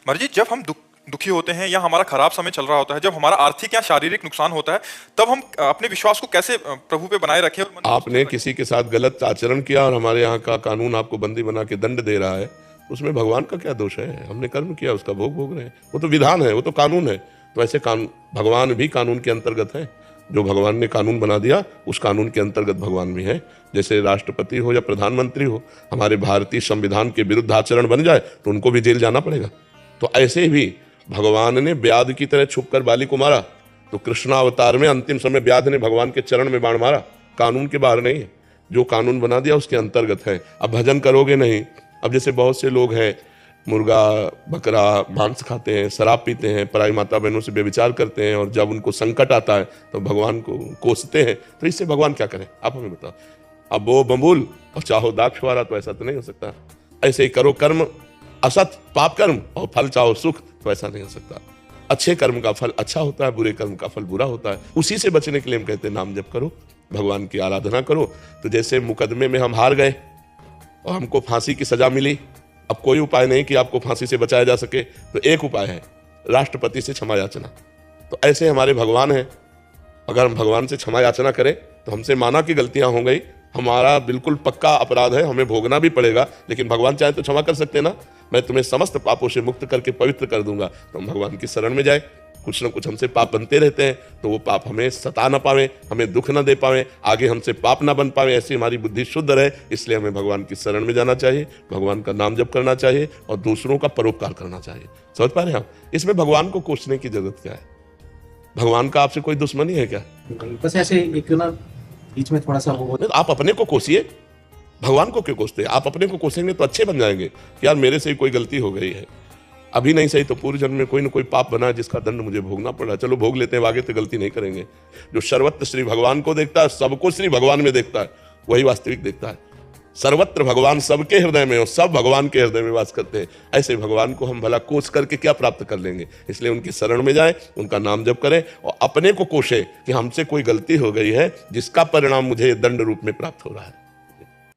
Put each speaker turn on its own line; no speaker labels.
मर्जी, जब हम दुखी होते हैं या हमारा खराब समय चल रहा होता है, जब हमारा आर्थिक या शारीरिक नुकसान होता है, तब हम अपने विश्वास को कैसे प्रभु पे बनाए रखें और मन में
आपने किसी के साथ गलत आचरण किया और हमारे यहाँ का कानून आपको बंदी बना के दंड दे रहा है, उसमें भगवान का क्या दोष है? हमने कर्म किया, उसका भोग भोग रहे हैं। वो तो विधान है, वो तो कानून है। तो ऐसे कानून, भगवान भी कानून के अंतर्गत है। जो भगवान ने कानून बना दिया उस कानून के अंतर्गत भगवान भी है। जैसे राष्ट्रपति हो या प्रधानमंत्री हो, हमारे भारतीय संविधान के विरुद्ध आचरण बन जाए तो उनको भी जेल जाना पड़ेगा। तो ऐसे भी भगवान ने व्याध की तरह छुपकर बाली को मारा, तो कृष्णावतार में अंतिम समय व्याध ने भगवान के चरण में बाण मारा। कानून के बाहर नहीं है, जो कानून बना दिया उसके अंतर्गत है। अब भजन करोगे नहीं। अब जैसे बहुत से लोग हैं, मुर्गा बकरा मांस खाते हैं, शराब पीते हैं, पराई माता बहनों से व्यभिचार करते हैं, और जब उनको संकट आता है तो भगवान को कोसते हैं। तो इससे भगवान क्या करें, आप हमें बताओ। अब वो बबूल और चाहो दाग छुआरा, तो ऐसा तो नहीं हो सकता। ऐसे ही करो कर्म असत पाप कर्म और फल चाहो सुख, तो ऐसा नहीं हो सकता। अच्छे कर्म का फल अच्छा होता है, बुरे कर्म का फल बुरा होता है। उसी से बचने के लिए हम कहते हैं नाम जप करो, भगवान की आराधना करो। तो जैसे मुकदमे में हम हार गए और हमको फांसी की सजा मिली, अब कोई उपाय नहीं कि आपको फांसी से बचाया जा सके, तो एक उपाय है, राष्ट्रपति से क्षमा याचना। तो ऐसे हमारे भगवान हैं, अगर हम भगवान से क्षमा याचना करें तो हमसे माना कि गलतियां हो गई, हमारा बिल्कुल पक्का अपराध है, हमें भोगना भी पड़ेगा, लेकिन भगवान चाहे तो क्षमा कर सकते हैं ना। मैं तुम्हें समस्त पापों से मुक्त करके पवित्र कर दूंगा। तो हम भगवान की शरण में जाए। कुछ ना कुछ हमसे पाप बनते रहते हैं, तो वो पाप हमें सता ना पावे, हमें दुख ना दे पावे, आगे हमसे पाप ना बन पावे, ऐसी हमारी बुद्धि शुद्ध रहे। इसलिए हमें भगवान की शरण में जाना चाहिए, भगवान का नाम जप करना चाहिए और दूसरों का परोपकार करना चाहिए। समझ पा रहे हैं आप? इसमें भगवान को कोसने की जरूरत क्या है? भगवान का आपसे कोई दुश्मनी है क्या?
बस ऐसे एक ना बीच में थोड़ा सा वो,
आप अपने को कोसिए, भगवान को क्यों कोसते हैं? आप अपने को कोसेंगे तो अच्छे बन जाएंगे कि यार मेरे से ही कोई गलती हो गई है, अभी नहीं सही तो पूर्व जन्म में कोई ना कोई पाप बना जिसका दंड मुझे भोगना पड़ा, चलो भोग लेते हैं, आगे तो गलती नहीं करेंगे। जो सर्वत्र श्री भगवान को देखता है, सबको श्री भगवान में देखता है, वही वास्तविक देखता है। सर्वत्र भगवान सबके हृदय में और सब भगवान के हृदय में वास करते हैं। ऐसे भगवान को हम भला कोस करके क्या प्राप्त कर लेंगे? इसलिए उनकी शरण में जाएं, उनका नाम जप करें और अपने को कोशे कि हमसे कोई गलती हो गई है जिसका परिणाम मुझे दंड रूप में प्राप्त हो रहा है।